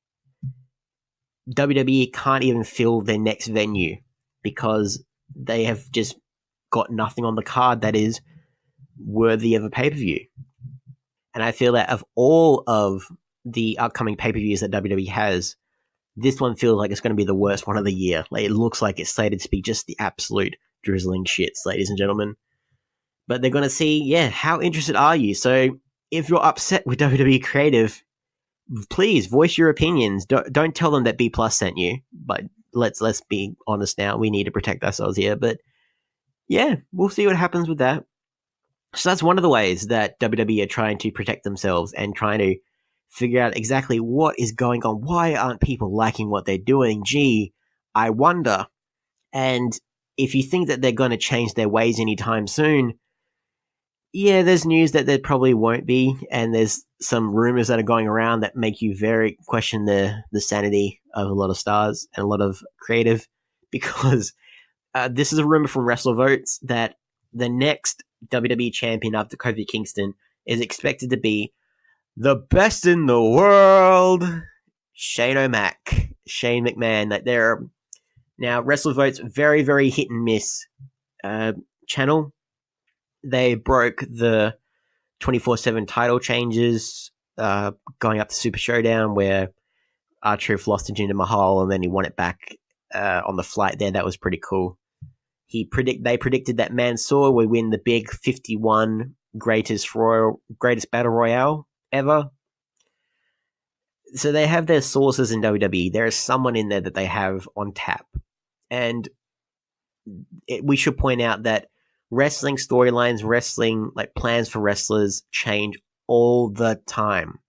C: WWE can't even fill their next venue because they have just got nothing on the card that is worthy of a pay-per-view. And I feel that of all of the upcoming pay-per-views that WWE has, this one feels like it's going to be the worst one of the year. Like, it looks like it's slated to be just the absolute drizzling shits, ladies and gentlemen. But they're going to see, how interested are you? So if you're upset with WWE Creative, please voice your opinions. Don't tell them that B Plus sent you. But let's be honest now. We need to protect ourselves here. But yeah, we'll see what happens with that. So that's one of the ways that WWE are trying to protect themselves and trying to figure out exactly what is going on. Why aren't people liking what they're doing? Gee, I wonder. And if you think that they're going to change their ways anytime soon, there's news that there probably won't be, and there's some rumors that are going around that make you very question the sanity of a lot of stars and a lot of creative, because this is a rumor from WrestleVotes that the next WWE champion after Kofi Kingston is expected to be the best in the world, Shane McMahon. That they're now WrestleVotes very, very hit and miss channel. They broke the 24/7 title changes going up to Super Showdown, where R-Truth lost to Jinder Mahal and then he won it back on the flight there. That was pretty cool. They predicted that Mansoor would win the big 51 greatest battle royale ever. So they have their sources in WWE. There is someone in there that they have on tap. And we should point out that wrestling storylines, wrestling like plans for wrestlers change all the time.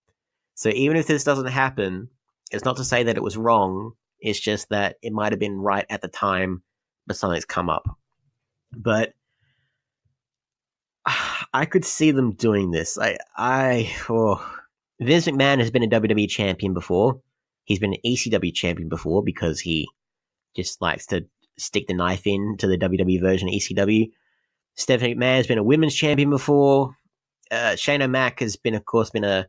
C: So even if this doesn't happen, it's not to say that it was wrong. It's just that it might have been right at the time, but something's come up. But I could see them doing this. Vince McMahon has been a WWE champion before. He's been an ECW champion before because he just likes to stick the knife in to the WWE version of ECW. Stephanie McMahon has been a women's champion before. Shane O'Mac has been, of course, been a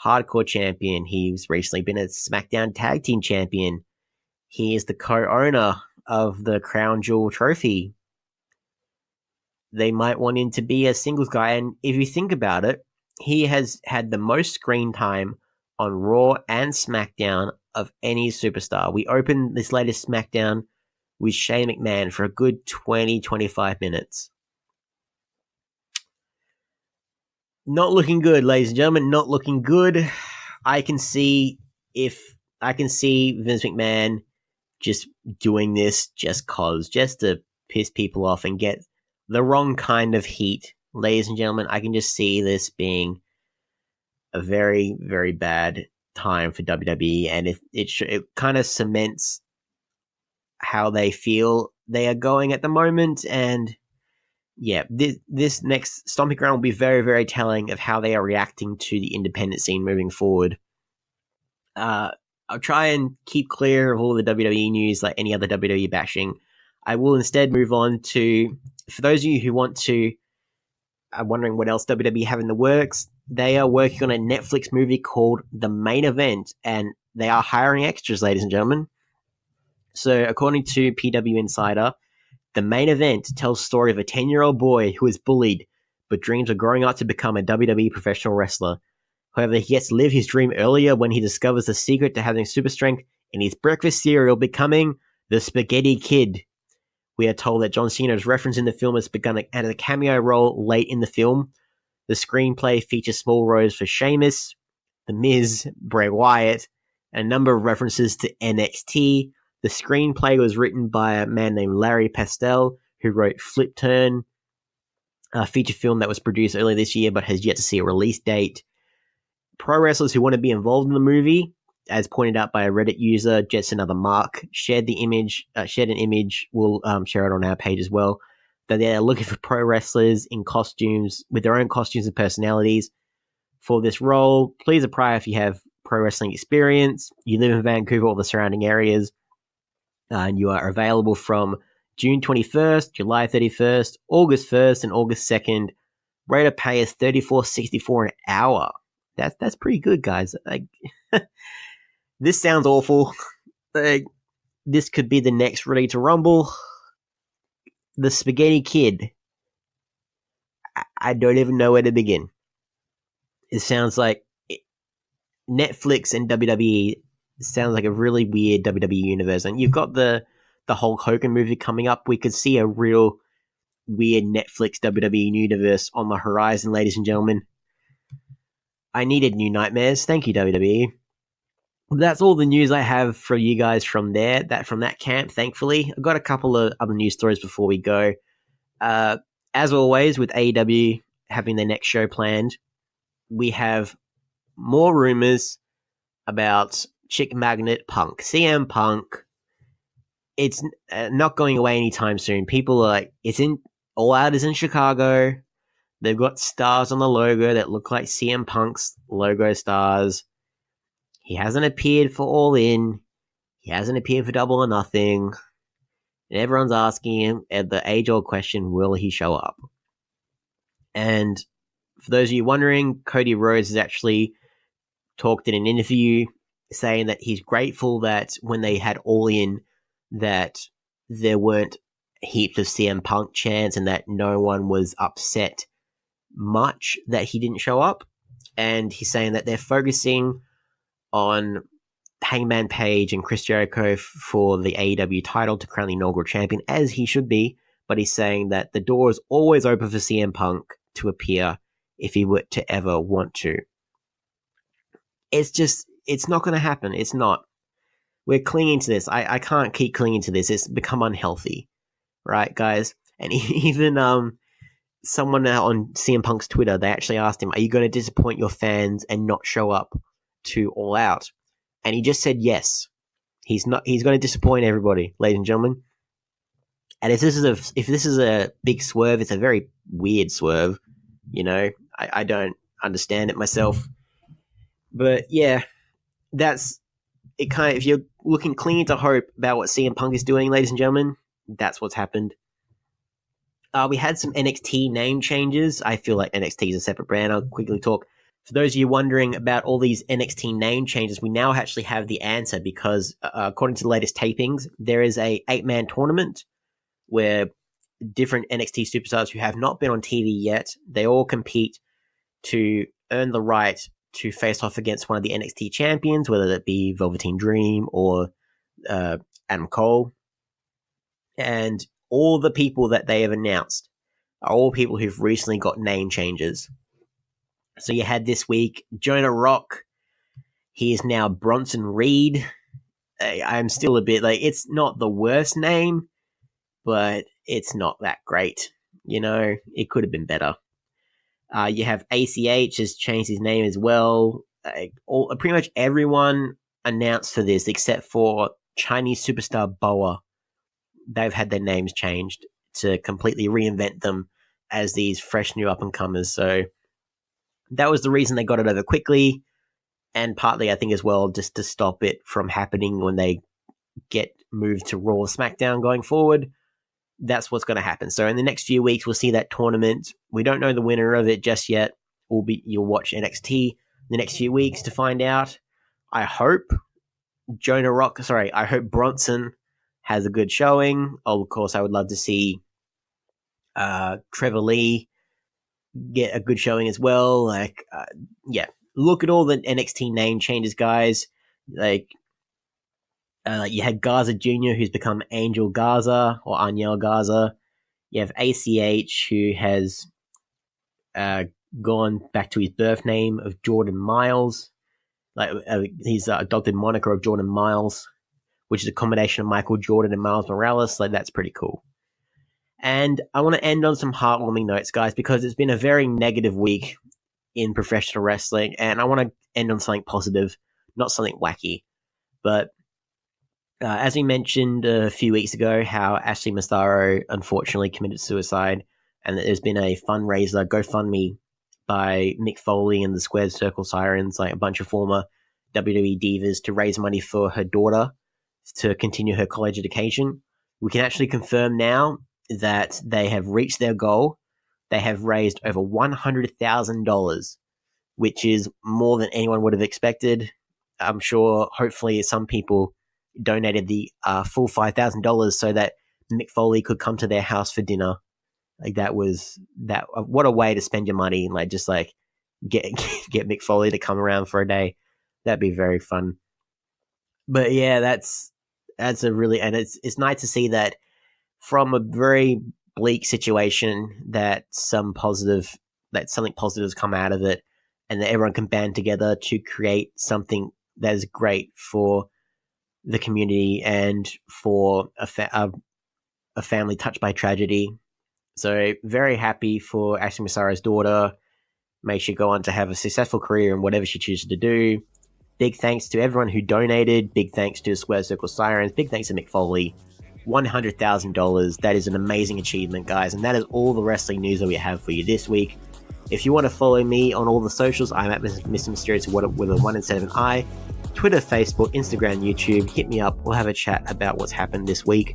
C: hardcore champion. He's recently been a SmackDown Tag Team champion. He is the co-owner of the Crown Jewel Trophy. They might want him to be a singles guy. And if you think about it, he has had the most screen time on Raw and SmackDown of any superstar. We opened this latest SmackDown with Shane McMahon for a good 20-25 minutes. Not looking good, ladies and gentlemen. Not looking good. I can see Vince McMahon just doing this just to piss people off and get the wrong kind of heat. Ladies and gentlemen, I can just see this being a very, very bad time for WWE, and it kind of cements how they feel they are going at the moment. And yeah, this next Stomping Ground will be very, very telling of how they are reacting to the independent scene moving forward. I'll try and keep clear of all the WWE news, like any other WWE bashing. I will instead move on to, for those of you who are wondering what else WWE have in the works, they are working on a Netflix movie called The Main Event, and they are hiring extras, ladies and gentlemen. So according to PW Insider, The Main Event tells the story of a 10-year-old boy who is bullied, but dreams of growing up to become a WWE professional wrestler. However, he gets to live his dream earlier when he discovers the secret to having super strength in his breakfast cereal, becoming the Spaghetti Kid. We are told that John Cena is referenced in the film as begun at a cameo role late in the film. The screenplay features small roles for Sheamus, The Miz, Bray Wyatt, and a number of references to NXT. The screenplay was written by a man named Larry Pastel, who wrote Flip Turn, a feature film that was produced earlier this year but has yet to see a release date. Pro wrestlers who want to be involved in the movie, as pointed out by a Reddit user, Jets Another Mark, shared an image. We'll share it on our page as well. That they're looking for pro wrestlers in costumes with their own costumes and personalities for this role. Please apply if you have pro wrestling experience. You live in Vancouver or the surrounding areas, and you are available from June 21st, July 31st, August 1st, and August 2nd. Rate of pay is $34.64 an hour. That's pretty good, guys. This sounds awful. This could be the next Ready to Rumble. The Spaghetti Kid. I don't even know where to begin. It sounds like Netflix and WWE sounds like a really weird WWE universe. And you've got the Hulk Hogan movie coming up. We could see a real weird Netflix WWE universe on the horizon, ladies and gentlemen. I needed new nightmares. Thank you, WWE. That's all the news I have for you guys from that camp, thankfully. I've got a couple of other news stories before we go. As always, with AEW having their next show planned, we have more rumors about Chick Magnet Punk. CM Punk. It's not going away anytime soon. People are like, All Out is in Chicago. They've got stars on the logo that look like CM Punk's logo stars. He hasn't appeared for All In. He hasn't appeared for Double or Nothing. And everyone's asking him the age-old question, will he show up? And for those of you wondering, Cody Rhodes has actually talked in an interview saying that he's grateful that when they had All In, that there weren't heaps of CM Punk chants and that no one was upset much that he didn't show up. And he's saying that they're focusing on Hangman Page and Chris Jericho for the AEW title to crown the inaugural champion, as he should be. But he's saying that the door is always open for CM Punk to appear if he were to ever want to. It's not going to happen. It's not. We're clinging to this. I can't keep clinging to this. It's become unhealthy, right, guys? And even someone on CM Punk's Twitter, they actually asked him, are you going to disappoint your fans and not show up to All Out? And he just said yes. He's going to disappoint everybody, ladies and gentlemen. And if this is a big swerve, it's a very weird swerve. You know, I don't understand it myself. But yeah, that's it. Kind of, if you're clinging to hope about what CM Punk is doing, ladies and gentlemen, that's what's happened. We had some NXT name changes. I feel like NXT is a separate brand. I'll quickly talk. For those of you wondering about all these NXT name changes, we now actually have the answer because according to the latest tapings, there is a 8-man tournament where different NXT superstars who have not been on TV yet, they all compete to earn the right to face off against one of the NXT champions, whether that be Velveteen Dream or Adam Cole. And all the people that they have announced are all people who've recently got name changes. So you had this week Jonah Rock. He is now Bronson Reed. I'm still a bit like, it's not the worst name, but it's not that great. You know, it could have been better. You have ACH has changed his name as well. Pretty much everyone announced for this except for Chinese superstar Boa. They've had their names changed to completely reinvent them as these fresh new up-and-comers. So that was the reason they got it over quickly, and partly, I think, as well, just to stop it from happening when they get moved to Raw or SmackDown going forward. That's what's going to happen. So in the next few weeks, we'll see that tournament. We don't know the winner of it just yet. You'll watch NXT the next few weeks to find out. I hope Bronson has a good showing. Of course, I would love to see Trevor Lee get a good showing as well. Look at all the NXT name changes, guys. You had Garza Jr., who's become Angel Garza or Angel Garza. You have ACH, who has gone back to his birth name of Jordan Miles. He's adopted moniker of Jordan Miles, which is a combination of Michael Jordan and Miles Morales. That's pretty cool. And I want to end on some heartwarming notes, guys, because it's been a very negative week in professional wrestling, and I want to end on something positive, not something wacky. But as we mentioned a few weeks ago, how Ashley Massaro unfortunately committed suicide, and that there's been a fundraiser, GoFundMe, by Mick Foley and the Squared Circle Sirens, like a bunch of former WWE divas, to raise money for her daughter to continue her college education. We can actually confirm now that they have reached their goal. They have raised over $100,000, which is more than anyone would have expected. I'm sure, hopefully, some people donated the full $5,000 so that Mick Foley could come to their house for dinner. What a way to spend your money, and get Mick Foley to come around for a day. That'd be very fun. But yeah, that's a really, and it's nice to see that from a very bleak situation that something positive has come out of it, and that everyone can band together to create something that is great for the community and for a family touched by tragedy. So very happy for Ashley Massaro's daughter. May she go on to have a successful career in whatever she chooses to do. Big thanks to everyone who donated. Big thanks to Square Circle Sirens. Big thanks to Mick Foley. $100,000. That is an amazing achievement, guys. And that is all the wrestling news that we have for you this week. If you want to follow me on all the socials, I'm at Mr Mysterious with a 1 instead of an I. Twitter, Facebook, Instagram, YouTube. Hit me up. We'll have a chat about what's happened this week.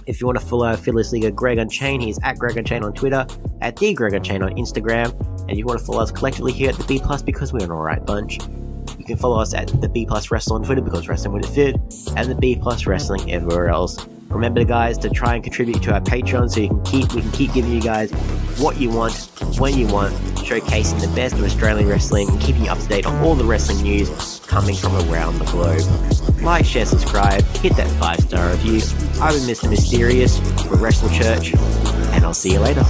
C: If you want to follow our Fearless Leaguer Greg Unchained, he's at Greg Unchained on Twitter, at the Greg Unchained on Instagram. And if you want to follow us collectively here at the B Plus, because we're an alright bunch, you can follow us at the B Plus Wrestling on Twitter, because wrestling when it fit, and the B Plus Wrestling everywhere else. Remember, guys, to try and contribute to our Patreon so we can keep giving you guys what you want, when you want, showcasing the best of Australian wrestling and keeping you up to date on all the wrestling news coming from around the globe. Like, share, subscribe, hit that 5-star review. I've been Mr Mysterious for Wrestle Church, and I'll see you later.